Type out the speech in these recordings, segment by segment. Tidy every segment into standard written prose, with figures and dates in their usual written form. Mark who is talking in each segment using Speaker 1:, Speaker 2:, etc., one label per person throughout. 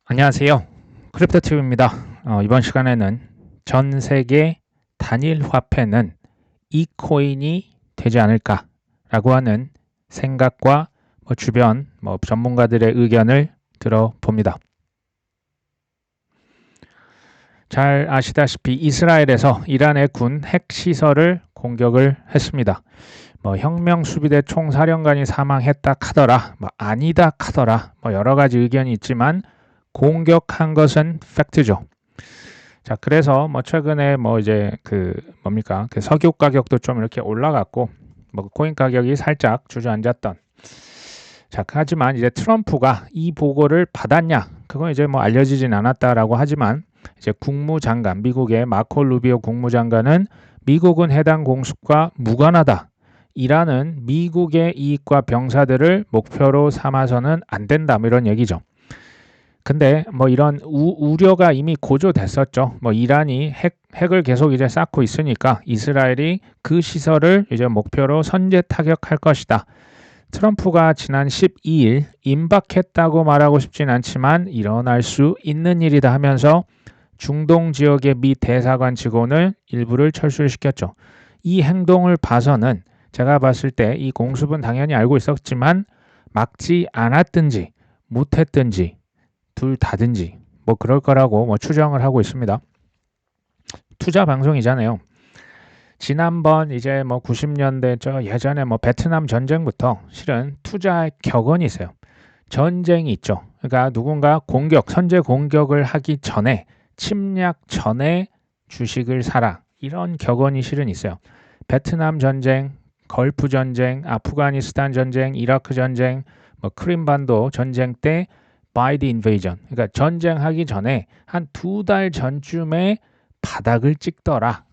Speaker 1: 안녕하세요. 크립토튜브입니다. 이번 시간에는 전 세계 단일 화폐는 이 코인이 되지 않을까라고 하는 생각과 주변 전문가들의 의견을 들어봅니다. 잘 아시다시피 이스라엘에서 이란의 군 핵시설을 공격을 했습니다. 혁명 수비대 총사령관이 사망했다 카더라, 아니다 카더라, 여러 가지 의견이 있지만 공격한 것은 팩트죠. 자, 그래서 최근에 이제 그 석유 가격도 좀 이렇게 올라갔고, 코인 가격이 살짝 주저앉았던. 자, 하지만 이제 트럼프가 이 보고를 받았냐? 그건 이제 알려지진 않았다라고 하지만 이제 국무장관, 미국의 마코 루비오 국무장관은 미국은 해당 공습과 무관하다. 이란은 미국의 이익과 병사들을 목표로 삼아서는 안 된다. 이런 얘기죠. 근데 이런 우려가 이미 고조됐었죠. 이란이 핵을 계속 이제 쌓고 있으니까 이스라엘이 그 시설을 이제 목표로 선제 타격할 것이다. 트럼프가 지난 12일 임박했다고 말하고 싶진 않지만 일어날 수 있는 일이다 하면서 중동 지역의 미 대사관 직원을 일부를 철수시켰죠. 이 행동을 봐서는 제가 봤을 때 이 공습은 당연히 알고 있었지만 막지 않았든지 못했든지 둘 다든지 그럴 거라고 추정을 하고 있습니다. 투자 방송이잖아요. 지난번 이제 90년대 예전에 베트남 전쟁부터 실은 투자의 격언이 있어요. 전쟁이 있죠. 그러니까 누군가 선제 공격을 하기 전에 침략 전에 주식을 사라. 이런 격언이 실은 있어요. 베트남 전쟁, 걸프 전쟁, 아프가니스탄 전쟁, 이라크 전쟁, 크림반도 전쟁 때 by the invasion. 그러니까 전쟁하기 전에 한 2달 전쯤에 바닥을 찍더라.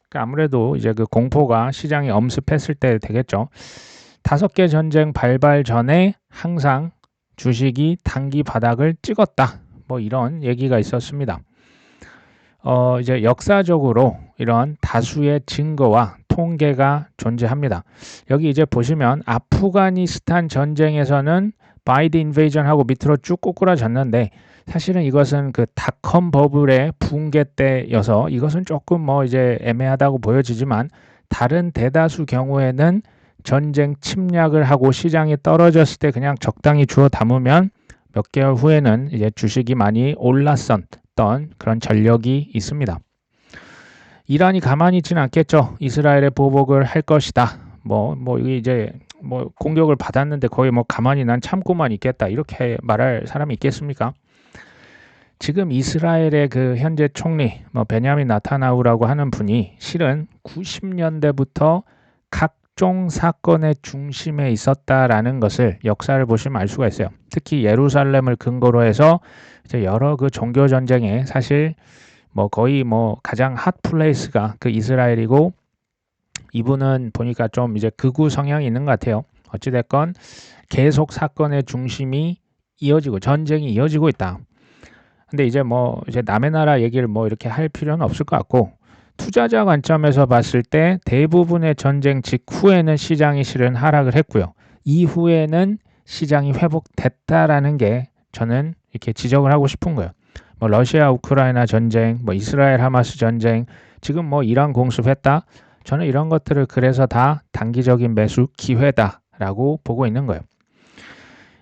Speaker 1: 그러니까 아무래도 이제 그 공포가 시장에 엄습했을 때 되겠죠. 5개 전쟁 발발 전에 항상 주식이 단기 바닥을 찍었다. 이런 얘기가 있었습니다. 이제 역사적으로 이런 다수의 증거와 통계가 존재합니다. 여기 이제 보시면 아프가니스탄 전쟁에서는 by the invasion 하고 밑으로 쭉 꼬꾸라졌는데 사실은 이것은 그 닷컴 버블의 붕괴 때여서 이것은 조금 이제 애매하다고 보여지지만 다른 대다수 경우에는 전쟁 침략을 하고 시장이 떨어졌을 때 그냥 적당히 주워 담으면 몇 개월 후에는 이제 주식이 많이 올랐었던 그런 전력이 있습니다. 이란이 가만히 있지는 않겠죠. 이스라엘에 보복을 할 것이다. 이게 이제 공격을 받았는데 거의 가만히 난 참고만 있겠다. 이렇게 말할 사람이 있겠습니까? 지금 이스라엘의 그 현재 총리 베냐민 나타나후라고 하는 분이 실은 90년대부터 각종 사건의 중심에 있었다라는 것을 역사를 보시면 알 수가 있어요. 특히 예루살렘을 근거로 해서 이제 여러 그 종교 전쟁에 사실 거의 가장 핫 플레이스가 그 이스라엘이고 이분은 보니까 좀 이제 극우 성향이 있는 것 같아요. 어찌됐건 계속 사건의 중심이 이어지고 전쟁이 이어지고 있다. 근데 이제 이제 남의 나라 얘기를 이렇게 할 필요는 없을 것 같고 투자자 관점에서 봤을 때 대부분의 전쟁 직후에는 시장이 실은 하락을 했고요. 이후에는 시장이 회복됐다라는 게 저는 이렇게 지적을 하고 싶은 거예요. 러시아 우크라이나 전쟁, 이스라엘 하마스 전쟁, 지금 이란 공습했다. 저는 이런 것들을 그래서 다 단기적인 매수 기회다라고 보고 있는 거예요.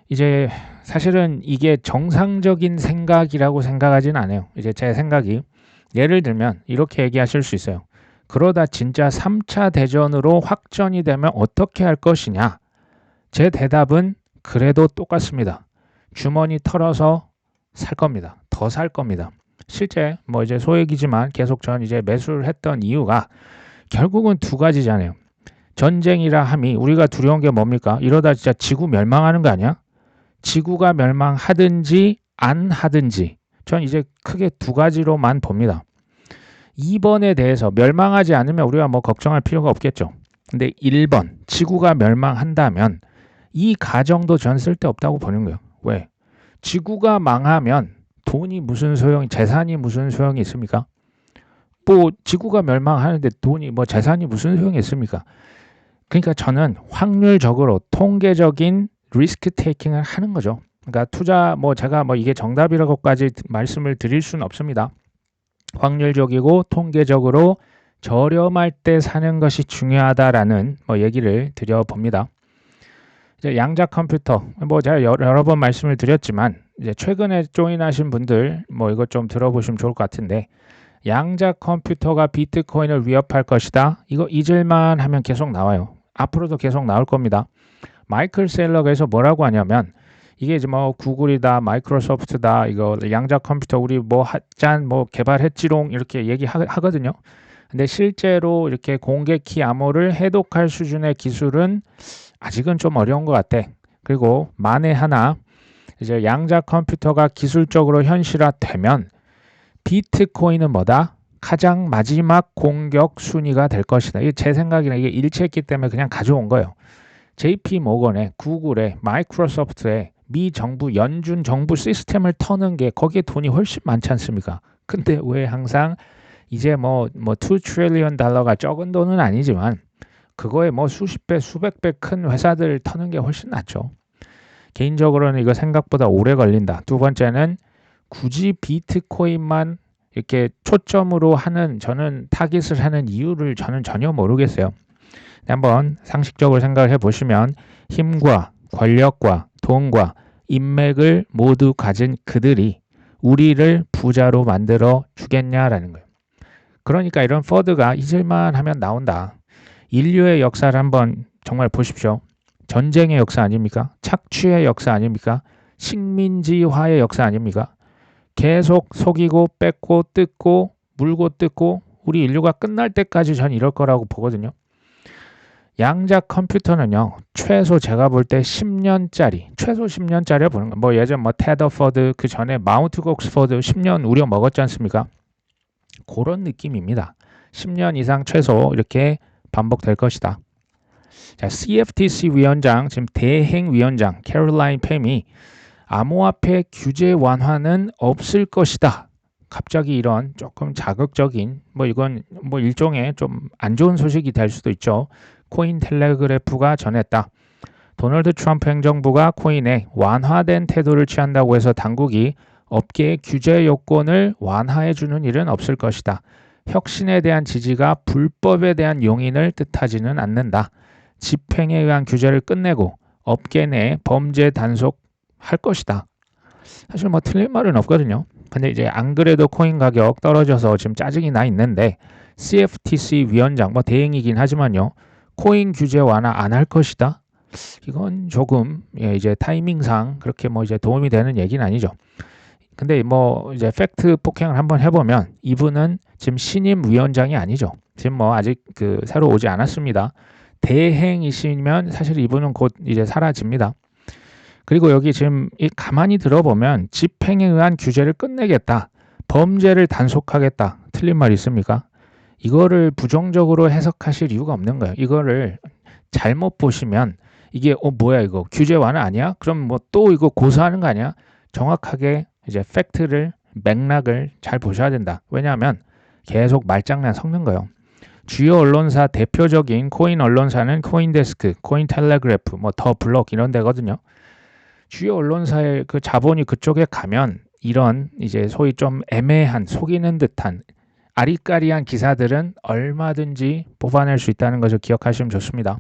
Speaker 1: 이제 사실은 이게 정상적인 생각이라고 생각하진 않아요. 이제 제 생각이 예를 들면 이렇게 얘기하실 수 있어요. 그러다 진짜 3차 대전으로 확전이 되면 어떻게 할 것이냐? 제 대답은 그래도 똑같습니다. 주머니 털어서 살 겁니다. 더 살 겁니다. 실제 이제 소액이지만 계속 전 이제 매수를 했던 이유가 결국은 두 가지잖아요. 전쟁이라 함이 우리가 두려운 게 뭡니까? 이러다 진짜 지구 멸망하는 거 아니야? 지구가 멸망하든지 안 하든지 전 이제 크게 두 가지로만 봅니다. 2번에 대해서 멸망하지 않으면 우리가 걱정할 필요가 없겠죠. 근데 1번 지구가 멸망한다면 이 가정도 전 쓸데없다고 보는 거예요. 왜? 지구가 망하면 돈이 무슨 소용이, 재산이 무슨 소용이 있습니까? 지구가 멸망하는데 돈이 재산이 무슨 소용이 있습니까? 그러니까 저는 확률적으로 통계적인 리스크 테이킹을 하는 거죠. 그러니까 투자 뭐 제가 뭐 이게 정답이라고까지 말씀을 드릴 수는 없습니다. 확률적이고 통계적으로 저렴할 때 사는 것이 중요하다라는 뭐 얘기를 드려봅니다. 이제 양자 컴퓨터 뭐 제가 여러 번 말씀을 드렸지만 이제 최근에 조인하신 분들 뭐 이것 좀 들어보시면 좋을 것 같은데 양자 컴퓨터가 비트코인을 위협할 것이다. 이거 잊을만 하면 계속 나와요. 앞으로도 계속 나올 겁니다. 마이클 셀러가에서 뭐라고 하냐면 이게 이제 뭐 구글이다, 마이크로소프트다, 이거 양자 컴퓨터 우리 뭐 짠 뭐 개발했지롱 이렇게 얘기하거든요. 근데 실제로 이렇게 공개키 암호를 해독할 수준의 기술은 아직은 좀 어려운 것 같아. 그리고 만에 하나 이제 양자 컴퓨터가 기술적으로 현실화되면 비트코인은 뭐다? 가장 마지막 공격 순위가 될 것이다. 이게 제 생각이나 이게 일치했기 때문에 그냥 가져온 거예요. JP 모건에, 구글에, 마이크로소프트에 미 정부, 연준 정부 시스템을 터는 게 거기에 돈이 훨씬 많지 않습니까? 근데 왜 항상 이제 뭐 $2 trillion 적은 돈은 아니지만 그거에 뭐 수십 배, 수백 배 큰 회사들 터는 게 훨씬 낫죠. 개인적으로는 이거 생각보다 오래 걸린다. 두 번째는 굳이 비트코인만 이렇게 초점으로 하는 저는 타깃을 하는 이유를 저는 전혀 모르겠어요. 한번 상식적으로 생각해 보시면 힘과 권력과 돈과 인맥을 모두 가진 그들이 우리를 부자로 만들어 주겠냐라는 거예요. 그러니까 이런 퍼드가 잊을만 하면 나온다. 인류의 역사를 한번 정말 보십시오. 전쟁의 역사 아닙니까? 착취의 역사 아닙니까? 식민지화의 역사 아닙니까? 계속 속이고 뺏고 뜯고 물고 뜯고 우리 인류가 끝날 때까지 전 이럴 거라고 보거든요. 양자 컴퓨터는요. 최소 제가 볼 때 10년짜리, 최소 10년짜리 보는 거. 뭐 예전 뭐 테더퍼드 그 전에 마운트 옥스퍼드 10년 우려 먹었지 않습니까? 그런 느낌입니다. 10년 이상 최소 이렇게 반복될 것이다. 자, CFTC 위원장, 지금 대행 위원장 캐롤라인 팸이 암호화폐 규제 완화는 없을 것이다. 갑자기 이런 조금 자극적인 뭐 이건 뭐 일종의 좀 안 좋은 소식이 될 수도 있죠. 코인 텔레그래프가 전했다. 도널드 트럼프 행정부가 코인에 완화된 태도를 취한다고 해서 당국이 업계의 규제 요건을 완화해주는 일은 없을 것이다. 혁신에 대한 지지가 불법에 대한 용인을 뜻하지는 않는다. 집행에 의한 규제를 끝내고 업계 내 범죄 단속할 것이다. 사실 뭐 틀린 말은 없거든요. 근데 이제 안 그래도 코인 가격 떨어져서 지금 짜증이 나 있는데 CFTC 위원장 뭐 대행이긴 하지만요. 코인 규제 완화 안 할 것이다. 이건 조금 이제 타이밍상 그렇게 뭐 이제 도움이 되는 얘기는 아니죠. 근데 뭐 이제 팩트 폭행을 한번 해보면 이분은 지금 신임 위원장이 아니죠. 지금 뭐 아직 그 새로 오지 않았습니다. 대행이시면 사실 이분은 곧 이제 사라집니다. 그리고 여기 지금 가만히 들어보면 집행에 의한 규제를 끝내겠다. 범죄를 단속하겠다. 틀린 말 있습니까? 이거를 부정적으로 해석하실 이유가 없는 거예요. 이거를 잘못 보시면 이게 뭐야 이거 규제 완화 아니야? 그럼 뭐 또 이거 고소하는 거 아니야? 정확하게 이제 팩트를 맥락을 잘 보셔야 된다. 왜냐하면 계속 말장난 섞는 거예요. 주요 언론사 대표적인 코인 언론사는 코인데스크, 코인텔레그래프, 뭐 더 블록 이런 데거든요. 주요 언론사의 그 자본이 그쪽에 가면 이런 이제 소위 좀 애매한 속이는 듯한 아리까리한 기사들은 얼마든지 뽑아낼 수 있다는 것을 기억하시면 좋습니다.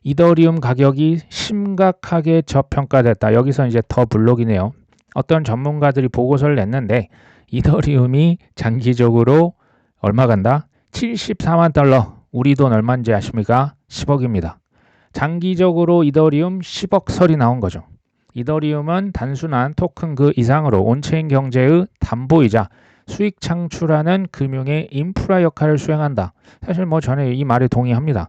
Speaker 1: 이더리움 가격이 심각하게 저평가됐다. 여기서 이제 더 블록이네요. 어떤 전문가들이 보고서를 냈는데 이더리움이 장기적으로 얼마 간다? 74만 달러. 우리 돈 얼마인지 아십니까? 10억입니다. 장기적으로 이더리움 10억 설이 나온 거죠. 이더리움은 단순한 토큰 그 이상으로 온체인 경제의 담보이자 수익 창출하는 금융의 인프라 역할을 수행한다. 사실 뭐 전에 이 말에 동의합니다.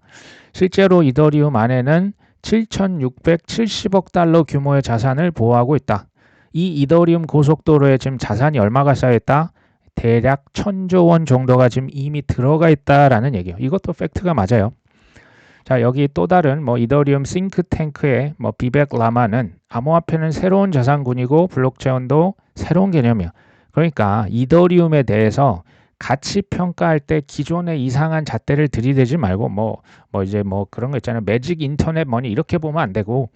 Speaker 1: 실제로 이더리움 안에는 7,670억 달러 규모의 자산을 보호하고 있다. 이 이더리움 고속도로에 지금 자산이 얼마가 쌓여있다? 대략 1,000조 원 정도가 지금 이미 들어가 있다라는 얘기예요. 이것도 팩트가 맞아요. 자, 여기 또 다른 뭐 이더리움 싱크탱크의 뭐 비백 라마는 암호화폐는 새로운 자산군이고 블록체인도 새로운 개념이야. 그러니까 이더리움에 대해서 가치 평가할 때 기존의 이상한 잣대를 들이대지 말고 뭐 이제 뭐 그런 거 있잖아요. 매직 인터넷 머니 이렇게 보면 안 되고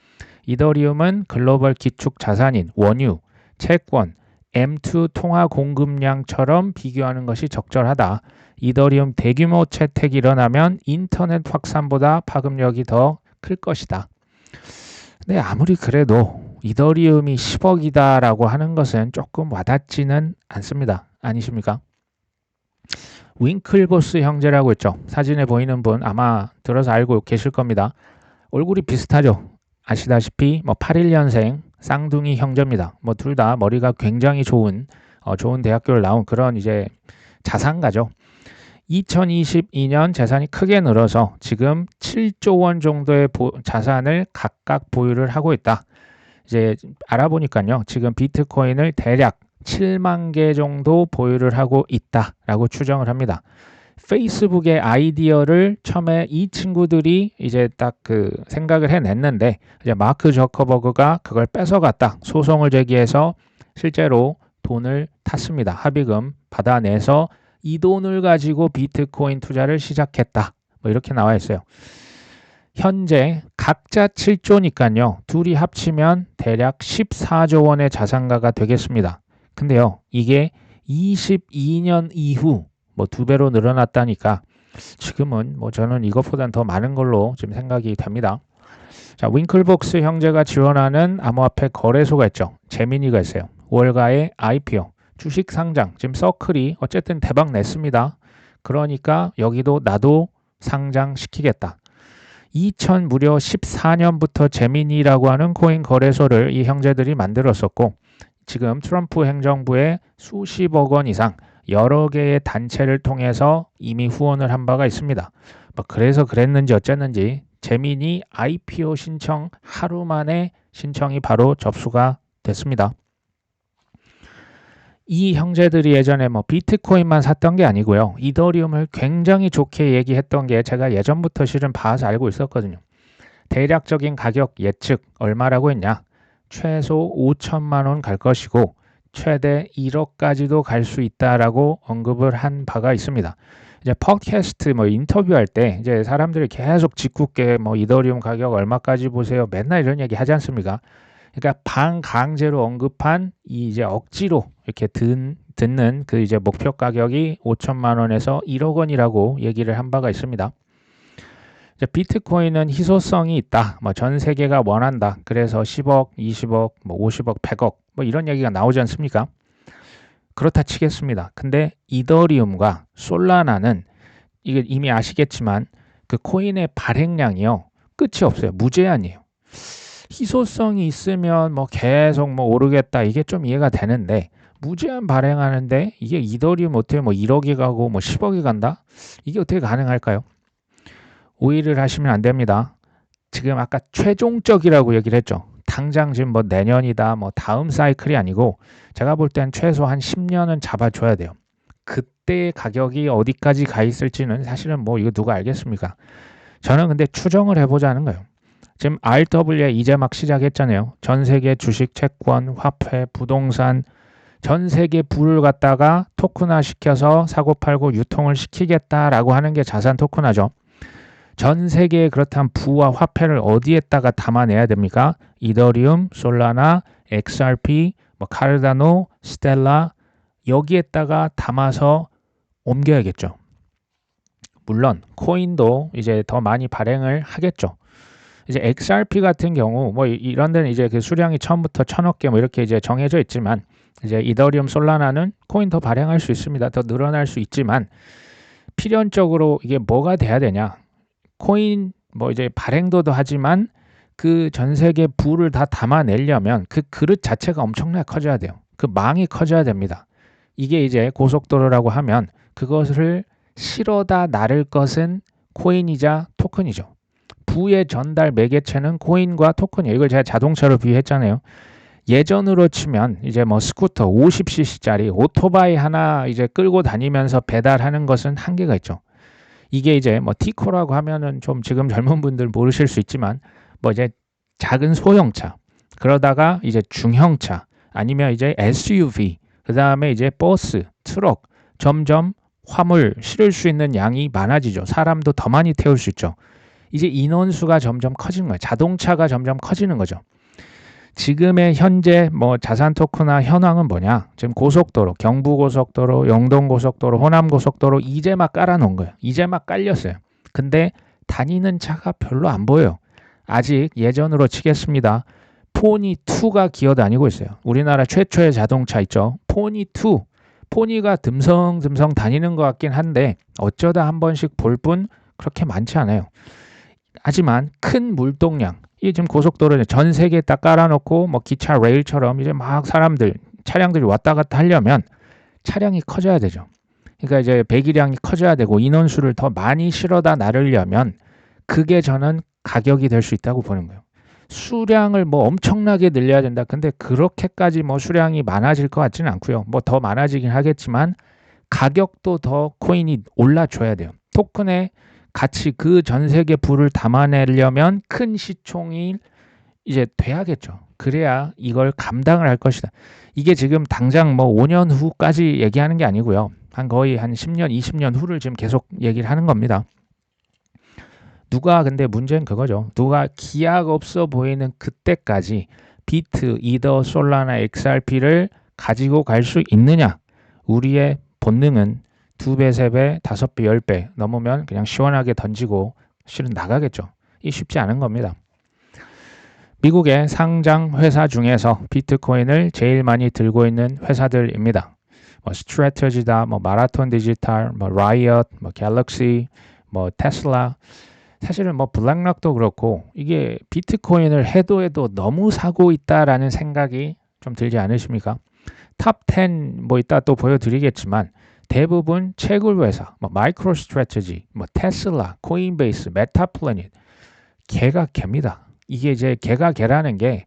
Speaker 1: 이더리움은 글로벌 기축 자산인 원유, 채권, M2 통화 공급량처럼 비교하는 것이 적절하다. 이더리움 대규모 채택이 일어나면 인터넷 확산보다 파급력이 더 클 것이다. 근데 아무리 그래도 이더리움이 10억이다라고 하는 것은 조금 와닿지는 않습니다. 아니십니까? 윙클보스 형제라고 있죠. 사진에 보이는 분 아마 들어서 알고 계실 겁니다. 얼굴이 비슷하죠. 아시다시피 81년생 쌍둥이 형제입니다. 둘 다 머리가 굉장히 좋은 대학교를 나온 그런 이제 자산가죠. 2022년 재산이 크게 늘어서 지금 7조 원 정도의 자산을 각각 보유를 하고 있다. 이제 알아보니까요. 지금 비트코인을 대략 7만 개 정도 보유를 하고 있다라고 추정을 합니다. 페이스북의 아이디어를 처음에 이 친구들이 이제 딱 그 생각을 해냈는데 이제 마크 저커버그가 그걸 뺏어갔다. 소송을 제기해서 실제로 돈을 탔습니다. 합의금 받아내서 이 돈을 가지고 비트코인 투자를 시작했다. 이렇게 나와 있어요. 현재 각자 7조니까요. 둘이 합치면 대략 14조 원의 자산가가 되겠습니다. 근데요. 이게 22년 이후 2배로 늘어났다니까 지금은 저는 이것보단 더 많은 걸로 지금 생각이 됩니다. 자, 윙클복스 형제가 지원하는 암호화폐 거래소가 있죠. 제미니가 있어요. 월가의 IPO, 주식 상장, 지금 서클이 어쨌든 대박 냈습니다. 그러니까 여기도 나도 상장시키겠다. 무려 14년부터 제미니라고 하는 코인 거래소를 이 형제들이 만들었었고 지금 트럼프 행정부에 수십억 원 이상 여러 개의 단체를 통해서 이미 후원을 한 바가 있습니다. 그래서 그랬는지 어쨌는지 제미니 IPO 신청 하루 만에 신청이 바로 접수가 됐습니다. 이 형제들이 예전에 비트코인만 샀던 게 아니고요. 이더리움을 굉장히 좋게 얘기했던 게 제가 예전부터 실은 봐서 알고 있었거든요. 대략적인 가격 예측 얼마라고 했냐? 최소 5천만 원 갈 것이고 최대 1억까지도 갈 수 있다라고 언급을 한 바가 있습니다. 이제 팟캐스트 인터뷰할 때 이제 사람들이 계속 짓궂게 이더리움 가격 얼마까지 보세요. 맨날 이런 얘기 하지 않습니까? 그러니까 반강제로 언급한 이 이제 억지로 이렇게 듣는 그 이제 목표 가격이 5천만 원에서 1억 원이라고 얘기를 한 바가 있습니다. 이제 비트코인은 희소성이 있다. 전 세계가 원한다. 그래서 10억, 20억, 50억, 100억 이런 얘기가 나오지 않습니까? 그렇다 치겠습니다. 근데 이더리움과 솔라나는 이게 이미 아시겠지만 그 코인의 발행량이요. 끝이 없어요. 무제한이에요. 희소성이 있으면 계속 오르겠다. 이게 좀 이해가 되는데 무제한 발행하는데 이게 이더리움 어떻게 1억이 가고 10억이 간다? 이게 어떻게 가능할까요? 오해를 하시면 안 됩니다. 지금 아까 최종적이라고 얘기를 했죠. 당장 지금 내년이다, 다음 사이클이 아니고 제가 볼 땐 최소 한 10년은 잡아줘야 돼요. 그때 가격이 어디까지 가 있을지는 사실은 이거 누가 알겠습니까? 저는 근데 추정을 해보자는 거예요. 지금 RWA 이제 막 시작했잖아요. 전 세계 주식, 채권, 화폐, 부동산 전 세계 부를 갖다가 토큰화 시켜서 사고팔고 유통을 시키겠다라고 하는 게 자산 토큰화죠. 전 세계에 그렇다면 부와 화폐를 어디에다가 담아내야 됩니까? 이더리움, 솔라나, XRP, 카르다노, 스텔라 여기에다가 담아서 옮겨야겠죠. 물론 코인도 이제 더 많이 발행을 하겠죠. 이제 XRP 같은 경우 이런 데는 이제 그 수량이 처음부터 1000억 개 이렇게 이제 정해져 있지만 이제 이더리움, 솔라나는 코인 더 발행할 수 있습니다. 더 늘어날 수 있지만 필연적으로 이게 뭐가 돼야 되냐? 코인 이제 발행도 하지만 그 전 세계 부를 다 담아내려면 그 그릇 자체가 엄청나게 커져야 돼요. 그 망이 커져야 됩니다. 이게 이제 고속도로라고 하면 그것을 실어다 나를 것은 코인이자 토큰이죠. 부의 전달 매개체는 코인과 토큰이에요. 이걸 제가 자동차로 비유했잖아요. 예전으로 치면 이제 스쿠터 50cc짜리 오토바이 하나 이제 끌고 다니면서 배달하는 것은 한계가 있죠. 이게 이제 티코라고 하면은 좀 지금 젊은 분들 모르실 수 있지만 이제 작은 소형차 그러다가 이제 중형차 아니면 이제 SUV 그 다음에 이제 버스, 트럭 점점 화물 실을 수 있는 양이 많아지죠. 사람도 더 많이 태울 수 있죠. 이제 인원수가 점점 커지는 거예요. 자동차가 점점 커지는 거죠. 지금의 현재 뭐 자산 토크나 현황은 뭐냐? 지금 고속도로, 경부고속도로, 영동고속도로, 호남고속도로 이제 막 깔아놓은 거예요. 이제 막 깔렸어요. 근데 다니는 차가 별로 안 보여요. 아직 예전으로 치겠습니다. 포니2가 기어다니고 있어요. 우리나라 최초의 자동차 있죠. 포니2. 포니가 듬성듬성 다니는 것 같긴 한데 어쩌다 한 번씩 볼 뿐 그렇게 많지 않아요. 하지만 큰 물동량, 이 지금 고속도로에 전 세계에 딱 깔아놓고 뭐 기차 레일처럼 이제 막 차량들이 왔다 갔다 하려면 차량이 커져야 되죠. 그러니까 이제 배기량이 커져야 되고 인원수를 더 많이 실어다 나르려면 그게 저는 가격이 될 수 있다고 보는 거예요. 수량을 뭐 엄청나게 늘려야 된다. 근데 그렇게까지 뭐 수량이 많아질 것 같지는 않고요. 뭐 더 많아지긴 하겠지만 가격도 더 코인이 올라줘야 돼요. 토큰의 가치 그 전 세계 부를 담아내려면 큰 시총이 이제 돼야겠죠. 그래야 이걸 감당을 할 것이다. 이게 지금 당장 뭐 5년 후까지 얘기하는 게 아니고요. 거의 한 10년, 20년 후를 지금 계속 얘기를 하는 겁니다. 근데 문제는 그거죠. 누가 기약 없어 보이는 그때까지 비트, 이더, 솔라나, XRP를 가지고 갈 수 있느냐? 우리의 본능은 2배, 3배, 5배, 10배 넘으면 그냥 시원하게 던지고 실은 나가겠죠. 이 쉽지 않은 겁니다. 미국의 상장 회사 중에서 비트코인을 제일 많이 들고 있는 회사들입니다. 뭐 스트래티지다, 뭐 마라톤 디지털, 뭐 라이엇, 뭐 갤럭시, 뭐 테슬라. 사실은 뭐 블랙락도 그렇고 이게 비트코인을 해도 너무 사고 있다라는 생각이 좀 들지 않으십니까? 탑 10 뭐 이따 또 보여드리겠지만 대부분 채굴 회사, 뭐 마이크로 스트래티지, 뭐 테슬라, 코인베이스, 메타플래닛 개가 개입니다. 이게 이제 개가 개라는 게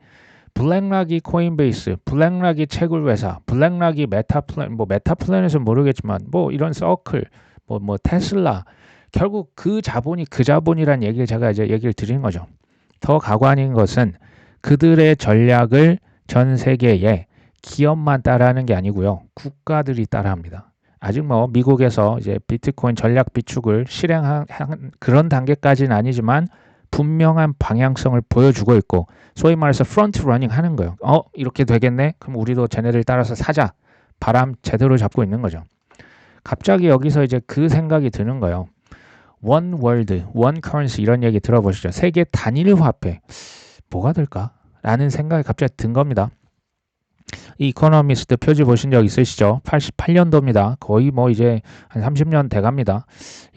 Speaker 1: 블랙락이 코인베이스, 블랙락이 채굴 회사, 블랙락이 메타플래닛은 모르겠지만 뭐 이런 서클, 뭐 테슬라 결국 그 자본이란 얘기를 제가 이제 얘기를 드린 거죠. 더 가관인 것은 그들의 전략을 전 세계에 기업만 따라하는 게 아니고요. 국가들이 따라합니다. 아직 뭐 미국에서 이제 비트코인 전략 비축을 실행한 그런 단계까지는 아니지만 분명한 방향성을 보여주고 있고 소위 말해서 프론트 러닝 하는 거예요. 이렇게 되겠네? 그럼 우리도 쟤네들 따라서 사자. 바람 제대로 잡고 있는 거죠. 갑자기 여기서 이제 그 생각이 드는 거예요. One world, one currency 이런 얘기 들어보시죠. 세계 단일 화폐. 뭐가 될까? 라는 생각이 갑자기 든 겁니다. 이 이코노미스트 표지 보신 적 있으시죠? 88년도입니다. 거의 뭐 이제 한 30년 돼갑니다.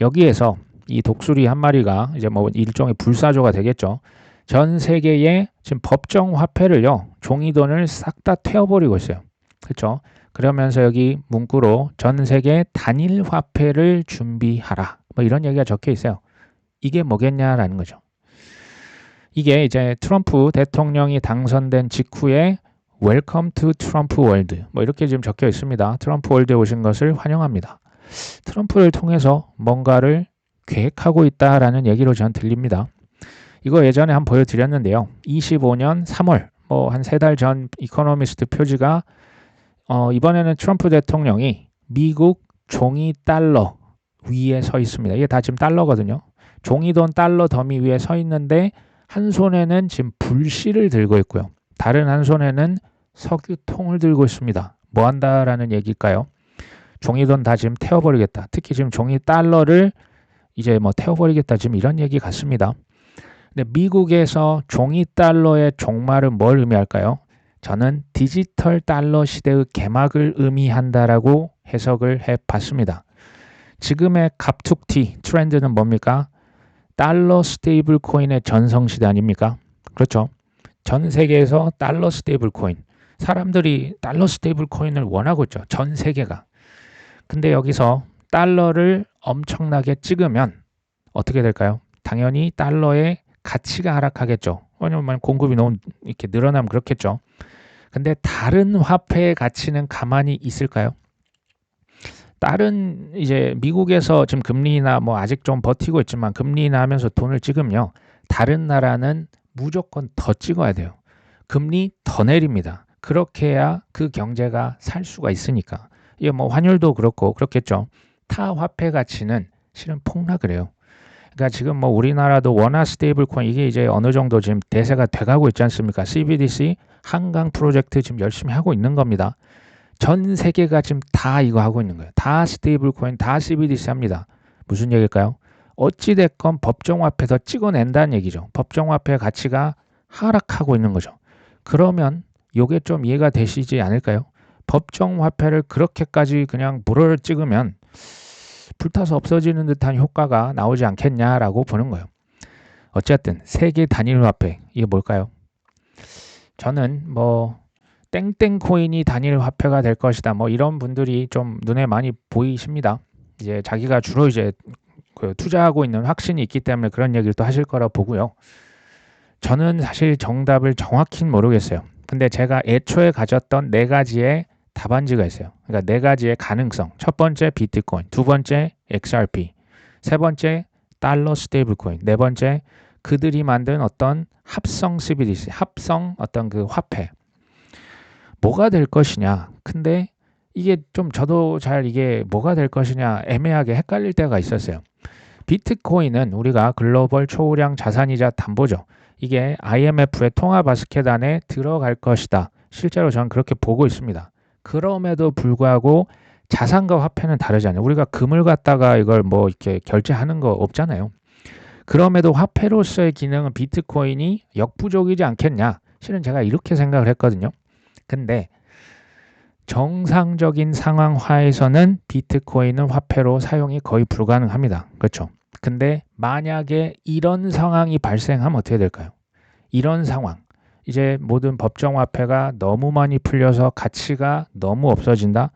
Speaker 1: 여기에서 이 독수리 한 마리가 이제 뭐 일종의 불사조가 되겠죠. 전 세계에 지금 법정 화폐를요, 종이돈을 싹 다 태워버리고 있어요. 그렇죠? 그러면서 여기 문구로 전 세계 단일 화폐를 준비하라. 뭐 이런 얘기가 적혀 있어요. 이게 뭐겠냐라는 거죠. 이게 이제 트럼프 대통령이 당선된 직후에 Welcome to Trump World 뭐 이렇게 지금 적혀 있습니다. 트럼프 월드에 오신 것을 환영합니다. 트럼프를 통해서 뭔가를 계획하고 있다라는 얘기로 전 들립니다. 이거 예전에 한번 보여드렸는데요. 25년 3월 뭐 한 3달 전 이코노미스트 표지가 이번에는 트럼프 대통령이 미국 종이 달러 위에 서 있습니다. 이게 다 지금 달러거든요. 종이돈 달러 더미 위에 서 있는데 한 손에는 지금 불씨를 들고 있고요. 다른 한 손에는 석유통을 들고 있습니다. 뭐 한다라는 얘기일까요? 종이돈 다 지금 태워버리겠다. 특히 지금 종이 달러를 이제 뭐 태워버리겠다. 지금 이런 얘기 같습니다. 근데 미국에서 종이 달러의 종말은 뭘 의미할까요? 저는 디지털 달러 시대의 개막을 의미한다라고 해석을 해봤습니다. 지금의 갑툭튀 트렌드는 뭡니까? 달러 스테이블 코인의 전성시대 아닙니까? 그렇죠. 전 세계에서 달러 스테이블 코인. 사람들이 달러 스테이블 코인을 원하고 있죠. 전 세계가. 근데 여기서 달러를 엄청나게 찍으면 어떻게 될까요? 당연히 달러의 가치가 하락하겠죠. 왜냐면 공급이 너무 이렇게 늘어나면 그렇겠죠. 근데 다른 화폐의 가치는 가만히 있을까요? 다른 이제 미국에서 지금 금리 인하 뭐 아직 좀 버티고 있지만 금리 인하하면서 돈을 찍으면요. 다른 나라는 무조건 더 찍어야 돼요. 금리 더 내립니다. 그렇게 해야 그 경제가 살 수가 있으니까. 이게 뭐 환율도 그렇고 그렇겠죠. 타 화폐 가치는 실은 폭락을 해요. 그러니까 지금 뭐 우리나라도 원화 스테이블 코인 이게 이제 어느 정도 지금 대세가 돼가고 있지 않습니까? CBDC 한강 프로젝트 지금 열심히 하고 있는 겁니다. 전 세계가 지금 다 이거 하고 있는 거예요. 다 스테이블 코인, 다 CBDC 합니다. 무슨 얘기일까요? 어찌됐건 법정화폐에서 찍어낸다는 얘기죠. 법정화폐의 가치가 하락하고 있는 거죠. 그러면 이게 좀 이해가 되시지 않을까요? 법정화폐를 그렇게까지 그냥 물어를 찍으면 불타서 없어지는 듯한 효과가 나오지 않겠냐라고 보는 거예요. 어쨌든 세계 단일 화폐 이게 뭘까요? 저는 뭐 땡땡 코인이 단일 화폐가 될 것이다. 뭐 이런 분들이 좀 눈에 많이 보이십니다. 이제 자기가 주로 이제 그 투자하고 있는 확신이 있기 때문에 그런 얘기를 또 하실 거라 보고요. 저는 사실 정답을 정확히는 모르겠어요. 근데 제가 애초에 가졌던 네 가지의 답안지가 있어요. 그러니까 네 가지의 가능성. 첫 번째 비트코인, 두 번째 XRP, 세 번째 달러 스테이블 코인, 네 번째 그들이 만든 어떤 합성 CBDC, 합성 어떤 그 화폐. 뭐가 될 것이냐. 근데 이게 좀 저도 잘 이게 뭐가 될 것이냐 애매하게 헷갈릴 때가 있었어요. 비트코인은 우리가 글로벌 초우량 자산이자 담보죠. 이게 IMF의 통화바스켓 안에 들어갈 것이다. 실제로 저는 그렇게 보고 있습니다. 그럼에도 불구하고 자산과 화폐는 다르잖아요. 우리가 금을 갖다가 이걸 뭐 이렇게 결제하는 거 없잖아요. 그럼에도 화폐로서의 기능은 비트코인이 역부족이지 않겠냐. 실은 제가 이렇게 생각을 했거든요. 근데 정상적인 상황하에서는 비트코인은 화폐로 사용이 거의 불가능합니다. 그렇죠? 근데 만약에 이런 상황이 발생하면 어떻게 될까요? 이런 상황. 이제 모든 법정화폐가 너무 많이 풀려서 가치가 너무 없어진다.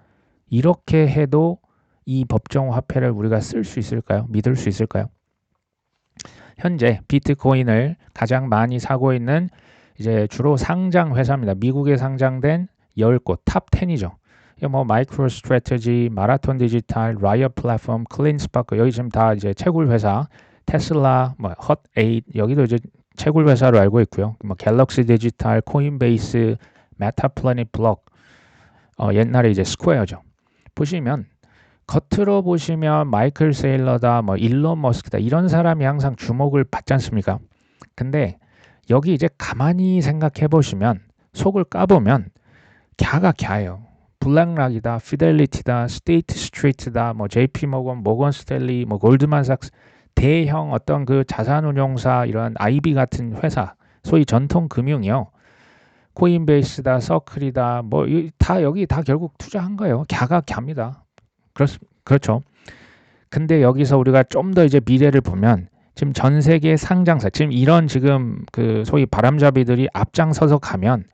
Speaker 1: 이렇게 해도 이 법정화폐를 우리가 쓸 수 있을까요? 믿을 수 있을까요? 현재 비트코인을 가장 많이 사고 있는 이제 주로 상장 회사입니다. 미국에 상장된 10곳 탑 10이죠. 뭐 마이크로 스트래티지, 마라톤 디지털, 라이엇 플랫폼, 클린 스파크 여기 지금 다 이제 채굴 회사, 테슬라, 뭐 헛8 여기도 이제 채굴 회사로 알고 있고요. 뭐 갤럭시 디지털, 코인베이스, 메타플래닛 블록 옛날에 이제 스퀘어죠. 보시면 겉으로 보시면 마이클 세일러다, 뭐 일론 머스크다 이런 사람이 항상 주목을 받지 않습니까? 근데 여기 이제 가만히 생각해 보시면 속을 까보면 갸가 갸예요. 블랙락이다, 피델리티다, 스테이트 스트리트다, 뭐 JP 모건 스탠리, 뭐 골드만삭스 대형 어떤 그 자산운용사 이런 IB 같은 회사, 소위 전통 금융이요. 코인베이스다, 서클이다, 뭐 다 여기 다 결국 투자한 거예요. 갸가 갸입니다. 그렇죠. 근데 여기서 우리가 좀 더 이제 미래를 보면 지금 전 세계 상장사, 지금 이런 지금 그 소위 바람잡이들이 앞장서서 가면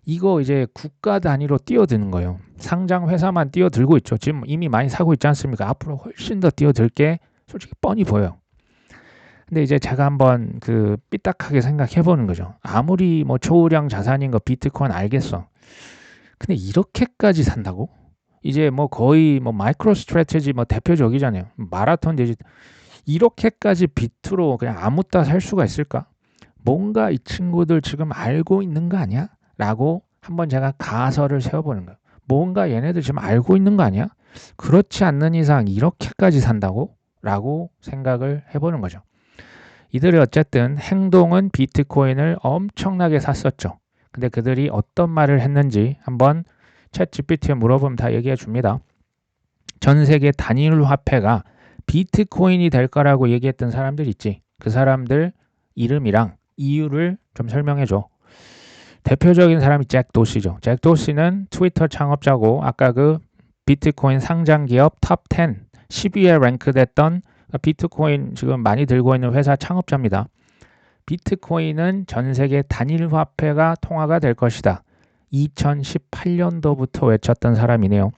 Speaker 1: 이거 이제 국가 단위로 뛰어드는 거예요. 상장 회사만 뛰어들고 있죠. 지금 이미 많이 사고 있지 않습니까? 앞으로 훨씬 더 뛰어들 게 솔직히 뻔히 보여요. 근데 이제 제가 한번 그 삐딱하게 생각해 보는 거죠. 아무리 뭐 초우량 자산인 거 비트코인 알겠어. 근데 이렇게까지 산다고? 이제 뭐 거의 뭐 마이크로 스트래티지 뭐 대표적이잖아요. 마라톤 디지털 이렇게까지 비트로 그냥 아무 따 살 수가 있을까? 뭔가 이 친구들 지금 알고 있는 거 아니야? 라고 한번 제가 가설을 세워보는 거예요. 뭔가 얘네들 지금 알고 있는 거 아니야? 그렇지 않는 이상 이렇게까지 산다고? 라고 생각을 해보는 거죠. 이들이 어쨌든 행동은 비트코인을 엄청나게 샀었죠. 근데 그들이 어떤 말을 했는지 한번 챗 GPT에 물어보면 다 얘기해 줍니다. 전 세계 단일 화폐가 비트코인이 될 거라고 얘기했던 사람들 있지. 그 사람들 이름이랑 이유를 좀 설명해 줘. 대표적인 사람이 잭 도시죠. 잭 도시는 트위터 창업자고 아까 그 비트코인 상장 기업 탑 10, 10위에 랭크됐던 비트코인 지금 많이 들고 있는 회사 창업자입니다. 비트코인은 전 세계 단일 화폐가 통화가 될 것이다. 2018년도부터 외쳤던 사람이네요.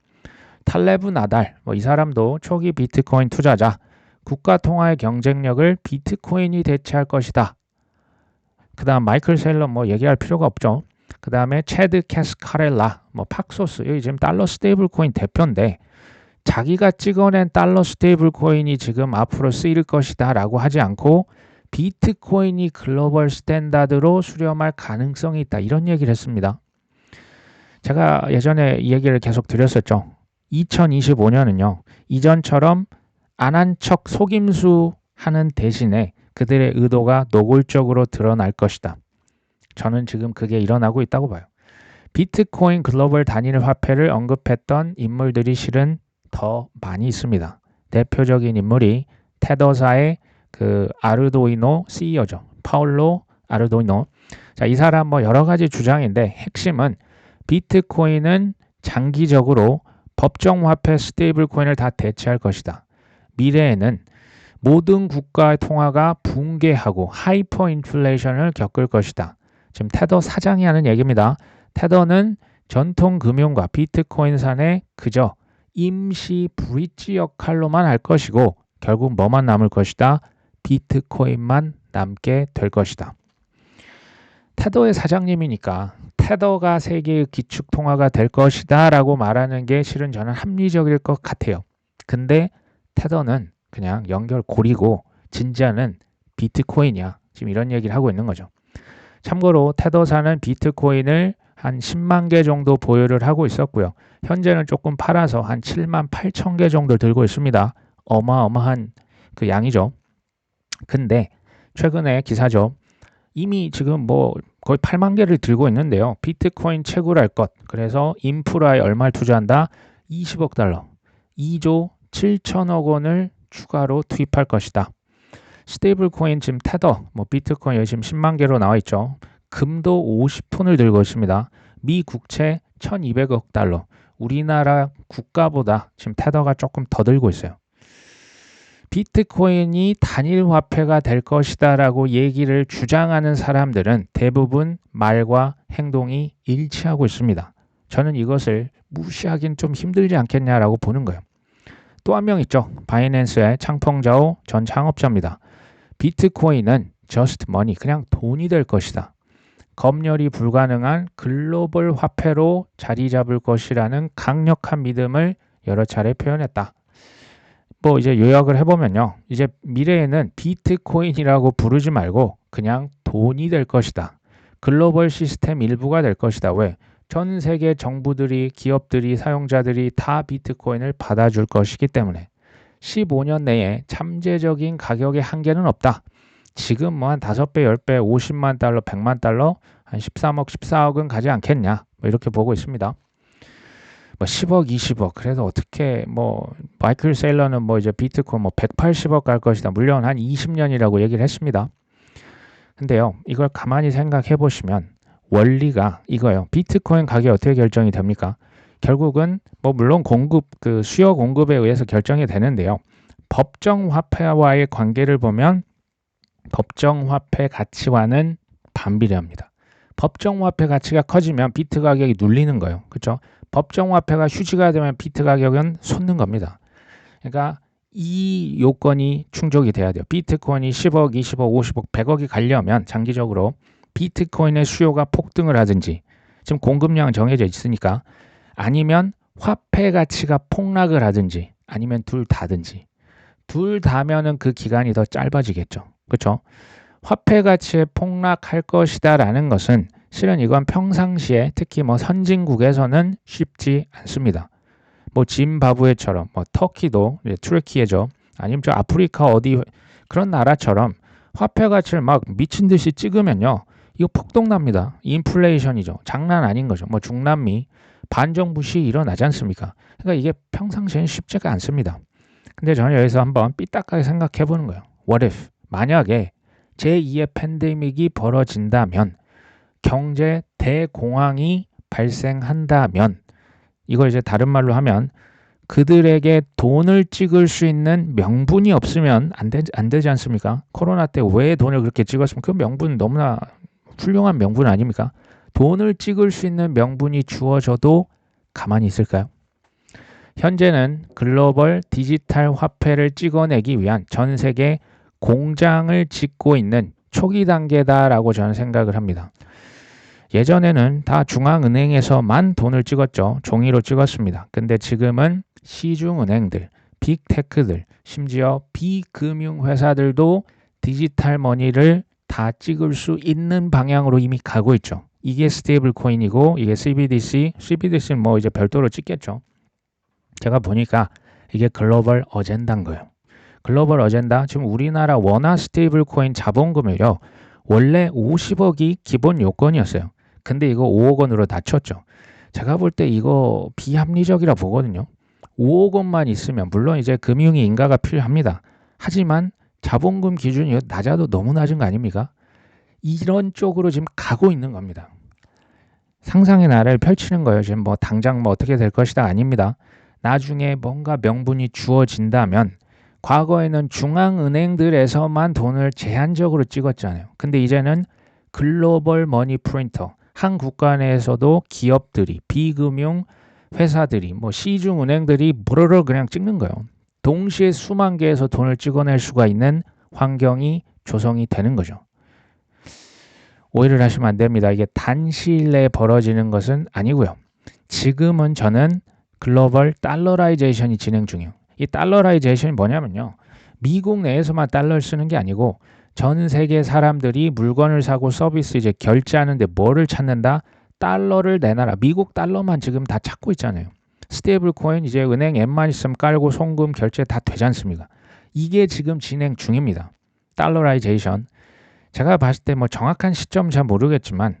Speaker 1: 탈레브 나달, 이 사람도 초기 비트코인 투자자, 국가 통화의 경쟁력을 비트코인이 대체할 것이다. 그 다음 마이클 셀러 얘기할 필요가 없죠. 그 다음에 체드 캐스카렐라, 팍소스, 여기 지금 달러 스테이블 코인 대표인데 자기가 찍어낸 달러 스테이블 코인이 지금 앞으로 쓰일 것이다 라고 하지 않고 비트코인이 글로벌 스탠다드로 수렴할 가능성이 있다. 이런 얘기를 했습니다. 제가 예전에 이 얘기를 계속 드렸었죠. 2025년은요. 이전처럼 안 한 척 속임수 하는 대신에 그들의 의도가 노골적으로 드러날 것이다. 저는 지금 그게 일어나고 있다고 봐요. 비트코인 글로벌 단일 화폐를 언급했던 인물들이 실은 더 많이 있습니다. 대표적인 인물이 테더사의 그 아르도이노 CEO죠. 파울로 아르도이노. 자, 이 사람 뭐 여러 가지 주장인데 핵심은 비트코인은 장기적으로 법정 화폐 스테이블 코인을 다 대체할 것이다. 미래에는 모든 국가의 통화가 붕괴하고 하이퍼 인플레이션을 겪을 것이다. 지금 테더 사장이 하는 얘기입니다. 테더는 전통 금융과 비트코인산에 그저 임시 브릿지 역할로만 할 것이고 결국 뭐만 남을 것이다? 비트코인만 남게 될 것이다. 테더의 사장님이니까 테더가 세계의 기축 통화가 될 것이다 라고 말하는 게 실은 저는 합리적일 것 같아요. 근데 테더는 그냥 연결고리고 진짜는 비트코인이야. 지금 이런 얘기를 하고 있는 거죠. 참고로 테더사는 비트코인을 한 10만 개 정도 보유를 하고 있었고요. 현재는 조금 팔아서 한 7만 8천 개 정도 들고 있습니다. 어마어마한 그 양이죠. 근데 최근에 기사죠. 이미 지금 뭐 거의 8만 개를 들고 있는데요. 비트코인 채굴할 것. 그래서 인프라에 얼마를 투자한다? 20억 달러. 2조 7천억 원을 추가로 투입할 것이다. 스테이블 코인 지금 테더, 뭐 비트코인 지금 10만 개로 나와 있죠. 금도 50톤을 들고 있습니다. 미 국채 1200억 달러. 우리나라 국가보다 지금 테더가 조금 더 들고 있어요. 비트코인이 단일 화폐가 될 것이다 라고 얘기를 주장하는 사람들은 대부분 말과 행동이 일치하고 있습니다. 저는 이것을 무시하긴 좀 힘들지 않겠냐라고 보는 거예요. 또 한 명 있죠. 바이낸스의 창펑자오 전 창업자입니다. 비트코인은 just money, 그냥 돈이 될 것이다. 검열이 불가능한 글로벌 화폐로 자리 잡을 것이라는 강력한 믿음을 여러 차례 표현했다. 뭐 이제 요약을 해보면요. 이제 미래에는 비트코인이라고 부르지 말고 그냥 돈이 될 것이다. 글로벌 시스템 일부가 될 것이다. 왜? 전 세계 정부들이, 기업들이, 사용자들이 다 비트코인을 받아줄 것이기 때문에 15년 내에 잠재적인 가격의 한계는 없다. 지금 뭐 한 5배, 10배, 50만 달러, 100만 달러, 한 13억, 14억은 가지 않겠냐. 뭐 이렇게 보고 있습니다. 뭐 10억, 20억. 그래도 어떻게 뭐 마이클 세일러는 뭐 이제 비트코인 뭐 180억 갈 것이다. 물론 한 20년이라고 얘기를 했습니다. 근데요. 이걸 가만히 생각해 보시면 원리가 이거예요. 비트코인 가격이 어떻게 결정이 됩니까? 결국은 뭐 물론 공급 그 수요 공급에 의해서 결정이 되는데요. 법정 화폐와의 관계를 보면 법정 화폐 가치와는 반비례합니다. 법정 화폐 가치가 커지면 비트 가격이 눌리는 거예요. 그렇죠? 법정 화폐가 휴지가 되면 비트 가격은 솟는 겁니다. 그러니까 이 요건이 충족이 돼야 돼요. 비트코인이 10억, 20억, 50억, 100억이 가려면 장기적으로 비트코인의 수요가 폭등을 하든지 지금 공급량은 정해져 있으니까 아니면 화폐 가치가 폭락을 하든지 아니면 둘 다든지 둘 다면은 그 기간이 더 짧아지겠죠. 그렇죠? 화폐 가치에 폭락할 것이다 라는 것은 실은 이건 평상시에 특히 뭐 선진국에서는 쉽지 않습니다. 뭐 짐바브웨처럼 뭐 터키도 트르키예죠. 아니면 저 아프리카 어디 그런 나라처럼 화폐 가치를 막 미친 듯이 찍으면요. 이거 폭동납니다. 인플레이션이죠. 장난 아닌 거죠. 뭐 중남미 반정부 시위 일어나지 않습니까? 그러니까 이게 평상시엔 쉽지가 않습니다. 근데 저는 여기서 한번 삐딱하게 생각해 보는 거예요. What if? 만약에 제2의 팬데믹이 벌어진다면 경제 대공황이 발생한다면 이걸 이제 다른 말로 하면 그들에게 돈을 찍을 수 있는 명분이 없으면 안 되지 않습니까? 코로나 때 왜 돈을 그렇게 찍었으면 그 명분 너무나 훌륭한 명분 아닙니까? 돈을 찍을 수 있는 명분이 주어져도 가만히 있을까요? 현재는 글로벌 디지털 화폐를 찍어내기 위한 전 세계 공장을 짓고 있는 초기 단계다라고 저는 생각을 합니다. 예전에는 다 중앙은행에서만 돈을 찍었죠. 종이로 찍었습니다. 근데 지금은 시중은행들, 빅테크들, 심지어 비금융회사들도 디지털 머니를 다 찍을 수 있는 방향으로 이미 가고 있죠. 이게 스테이블 코인이고 이게 CBDC는 뭐 이제 별도로 찍겠죠. 제가 보니까 이게 글로벌 어젠다인 거예요. 글로벌 어젠다 지금 우리나라 원화 스테이블 코인 자본금을요. 원래 50억이 기본 요건이었어요. 근데 이거 5억 원으로 낮췄죠. 제가 볼 때 이거 비합리적이라 보거든요. 5억 원만 있으면 물론 이제 금융위 인가가 필요합니다. 하지만 자본금 기준이 낮아도 너무 낮은 거 아닙니까? 이런 쪽으로 지금 가고 있는 겁니다. 상상의 나라를 펼치는 거예요. 지금 뭐 당장 뭐 어떻게 될 것이다 아닙니다. 나중에 뭔가 명분이 주어진다면 과거에는 중앙은행들에서만 돈을 제한적으로 찍었잖아요. 근데 이제는 글로벌 머니 프린터, 한 국가 내에서도 기업들이, 비금융 회사들이, 뭐 시중은행들이 무르르 그냥 찍는 거예요. 동시에 수만 개에서 돈을 찍어낼 수가 있는 환경이 조성이 되는 거죠. 오해를 하시면 안 됩니다. 이게 단시일 내에 벌어지는 것은 아니고요. 지금은 저는 글로벌 달러라이제이션이 진행 중이에요. 이 달러라이제이션이 뭐냐면요. 미국 내에서만 달러를 쓰는 게 아니고 전 세계 사람들이 물건을 사고 서비스 이제 결제하는데 뭐를 찾는다? 달러를 내놔라. 미국 달러만 지금 다 찾고 있잖아요. 스테이블 코인 이제 은행 앱만 있으면 깔고 송금 결제 다 되지 않습니까? 이게 지금 진행 중입니다. 달러라이제이션. 제가 봤을 때 뭐 정확한 시점 잘 모르겠지만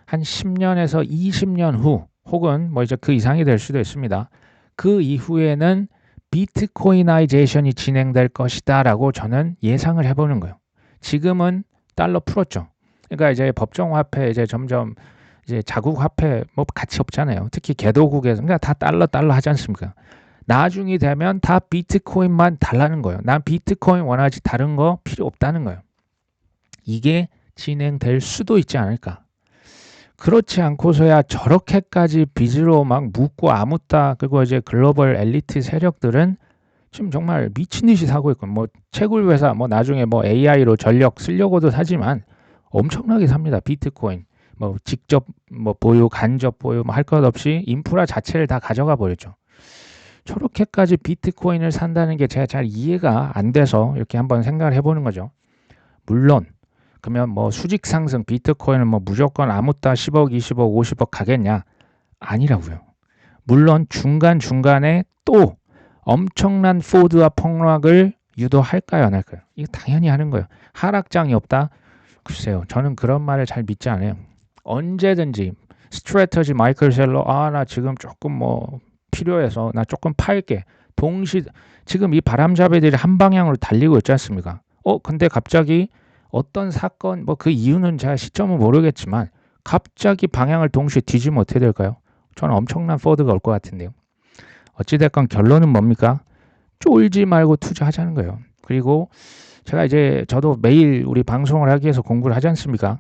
Speaker 1: 한 10년에서 20년 후 혹은 뭐 이제 그 이상이 될 수도 있습니다. 그 이후에는 비트코인아이제이션이 진행될 것이다 라고 저는 예상을 해보는 거예요. 지금은 달러 풀었죠. 그러니까 이제 법정화폐 이제 점점 이제 자국화폐 뭐 가치 없잖아요. 특히 개도국에서 그러니까 다 달러 하지 않습니까? 나중이 되면 다 비트코인만 달라는 거예요. 난 비트코인 원하지 다른 거 필요 없다는 거예요. 이게 진행될 수도 있지 않을까. 그렇지 않고서야 저렇게까지 빚으로 막 묻고 아묻다. 그리고 이제 글로벌 엘리트 세력들은 지금 정말 미친 듯이 사고 있고 뭐 채굴 회사 뭐 나중에 뭐 AI로 전력 쓰려고도 사지만 엄청나게 삽니다. 비트코인. 뭐 직접 뭐 보유, 간접 보유 뭐 할 것 없이 인프라 자체를 다 가져가 버렸죠. 저렇게까지 비트코인을 산다는 게 제가 잘 이해가 안 돼서 이렇게 한번 생각을 해보는 거죠. 물론 그러면 뭐 수직 상승 비트코인은 뭐 무조건 아무따 10억, 20억, 50억 가겠냐? 아니라고요. 물론 중간중간에 또 엄청난 포드와 폭락을 유도할까요? 안 할까요? 이거 당연히 하는 거예요. 하락장이 없다? 글쎄요. 저는 그런 말을 잘 믿지 않아요. 언제든지 스트래터지 마이클 셀러 나 지금 조금 뭐 필요해서 나 조금 팔게. 지금 이 바람잡이들이 한 방향으로 달리고 있지 않습니까? 근데 갑자기 어떤 사건 뭐 그 이유는 제가 시점은 모르겠지만 갑자기 방향을 동시에 뒤지면 어떻게 될까요? 저는 엄청난 포드가 올 것 같은데요. 어찌됐건 결론은 뭡니까? 쫄지 말고 투자하자는 거예요. 그리고 제가 이제 저도 매일 우리 방송을 하기 위해서 공부를 하지 않습니까?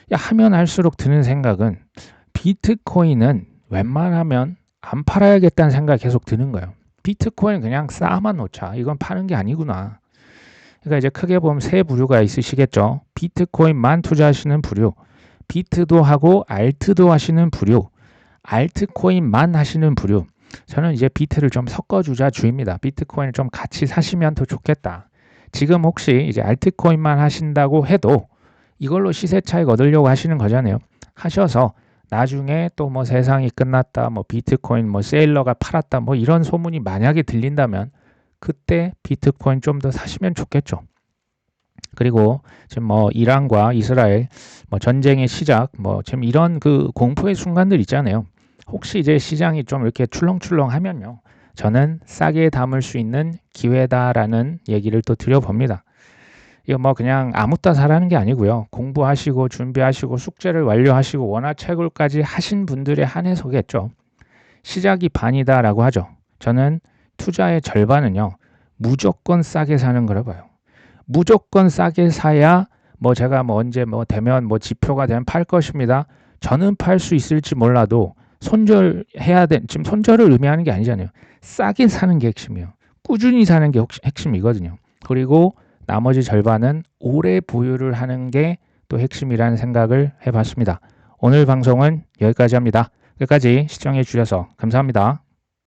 Speaker 1: 하면 할수록 드는 생각은 비트코인은 웬만하면 안 팔아야겠다는 생각이 계속 드는 거예요. 비트코인 그냥 쌓아만 놓자. 이건 파는 게 아니구나. 그러니까 이제 크게 보면 세 부류가 있으시겠죠. 비트코인만 투자하시는 부류, 비트도 하고 알트도 하시는 부류, 알트코인만 하시는 부류. 저는 이제 비트를 좀 섞어주자 주입니다. 비트코인을 좀 같이 사시면 더 좋겠다. 지금 혹시 이제 알트코인만 하신다고 해도 이걸로 시세 차익 얻으려고 하시는 거잖아요. 하셔서 나중에 또 뭐 세상이 끝났다, 뭐 비트코인 뭐 세일러가 팔았다, 뭐 이런 소문이 만약에 들린다면 그때 비트코인 좀 더 사시면 좋겠죠. 그리고 지금 뭐 이란과 이스라엘 뭐 전쟁의 시작 뭐 지금 이런 그 공포의 순간들 있잖아요. 혹시 이제 시장이 좀 이렇게 출렁출렁하면요. 저는 싸게 담을 수 있는 기회다라는 얘기를 또 드려봅니다. 이거 뭐 그냥 아무따 사라는 게 아니고요. 공부하시고 준비하시고 숙제를 완료하시고 원화채굴까지 하신 분들에 한해서겠죠. 시작이 반이다라고 하죠. 저는 투자의 절반은요. 무조건 싸게 사는 거라 봐요. 무조건 싸게 사야 뭐 제가 뭐 언제 뭐 되면 뭐 지표가 되면 팔 것입니다. 저는 팔 수 있을지 몰라도 지금 손절을 의미하는 게 아니잖아요. 싸게 사는 게 핵심이에요. 꾸준히 사는 게 핵심이거든요. 그리고 나머지 절반은 오래 보유를 하는 게 또 핵심이라는 생각을 해봤습니다. 오늘 방송은 여기까지 합니다. 끝까지 시청해 주셔서 감사합니다.